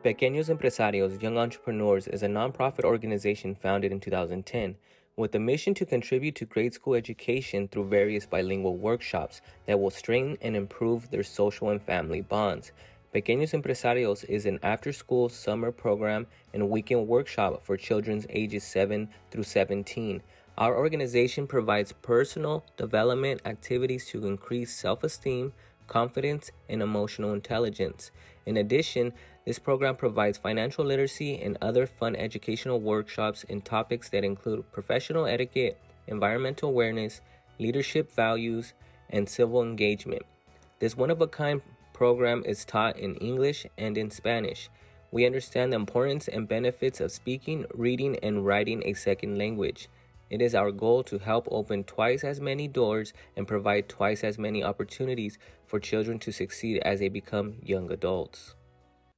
Pequeños Empresarios, Young Entrepreneurs, is a nonprofit organization founded in 2010 with a mission to contribute to grade school education through various bilingual workshops that will strengthen and improve their social and family bonds. Pequeños Empresarios is an after-school summer program and weekend workshop for children ages 7 through 17. Our organization provides personal development activities to increase self-esteem, confidence, and emotional intelligence. In addition, this program provides financial literacy and other fun educational workshops in topics that include professional etiquette, environmental awareness, leadership values, and civil engagement. This one-of-a-kind program is taught in English and in Spanish. We understand the importance and benefits of speaking, reading, and writing a second language. It is our goal to help open twice as many doors and provide twice as many opportunities for children to succeed as they become young adults.